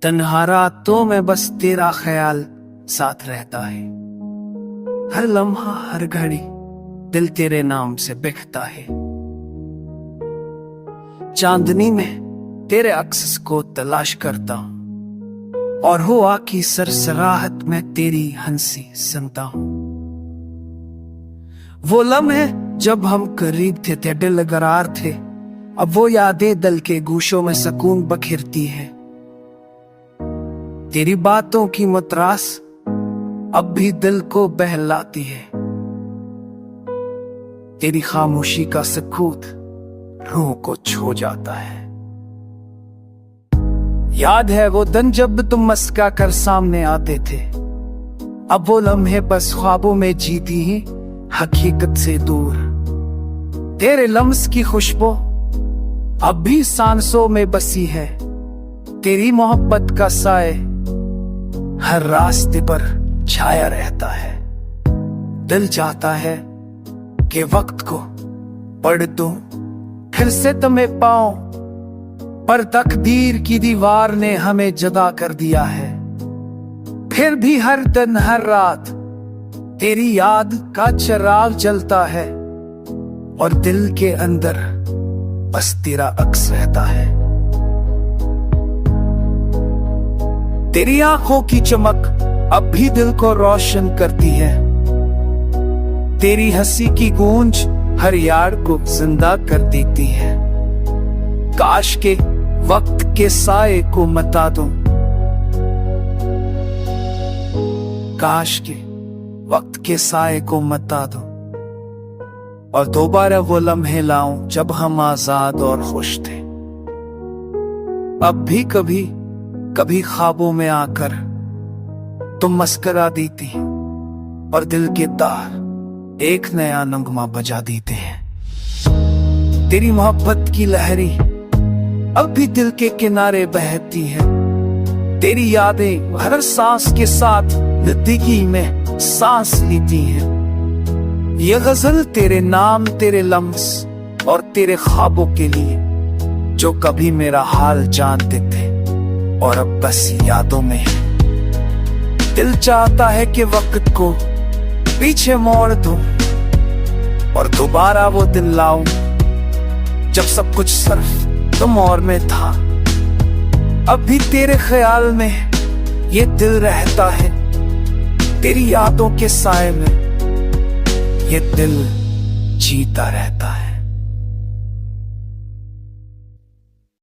तन्हा रातों में बस तेरा ख्याल साथ रहता है। हर लम्हा हर घड़ी दिल तेरे नाम से बिकता है। चांदनी में तेरे अक्स को तलाश करता हूं और हुआ की सरसराहट में तेरी हंसी सुनता हूं। वो लम्हे जब हम करीब थे दिल करार थे, अब वो यादें दिल के गूशों में सुकून बखेरती है। तेरी बातों की मतरास अब भी दिल को बहलाती है। तेरी खामोशी का सकूत रूह को छू जाता है। याद है वो दिन जब तुम मस्का कर सामने आते थे, अब वो लम्हे बस ख्वाबों में जीती ही हकीकत से दूर। तेरे लम्स की खुशबू अब भी सांसों में बसी है। तेरी मोहब्बत का साए हर रास्ते पर छाया रहता है। दिल चाहता है कि वक्त को पढ़ दूं, फिर से तुम्हें पाऊं, पर तकदीर की दीवार ने हमें जुदा कर दिया है। फिर भी हर दिन हर रात तेरी याद का चिराग जलता है और दिल के अंदर बस तेरा अक्स रहता है। तेरी आंखों की चमक अब भी दिल को रोशन करती है। तेरी हंसी की गूंज हर यार को जिंदा कर देती है। काश के वक्त के साए को मिटा दूं, काश के वक्त के साए को मिटा दूं और दोबारा वो लम्हे लाऊं जब हम आजाद और खुश थे। अब भी कभी कभी ख्वाबों में आकर तुम मुस्कुरा देती और दिल के तार एक नया नगमा बजा देते हैं। तेरी मोहब्बत की लहरी अब भी दिल के किनारे बहती है। तेरी यादें हर सांस के साथ जिंदगी में सांस लेती हैं। ये गजल तेरे नाम, तेरे लम्स और तेरे ख्वाबों के लिए, जो कभी मेरा हाल जानते थे और अब बस यादों में है। दिल चाहता है कि वक्त को पीछे मोड़ दूं और दोबारा वो दिन लाऊं जब सब कुछ सिर्फ तुम और मैं था। अब भी तेरे ख्याल में ये दिल रहता है। तेरी यादों के साए में ये दिल जीता रहता है।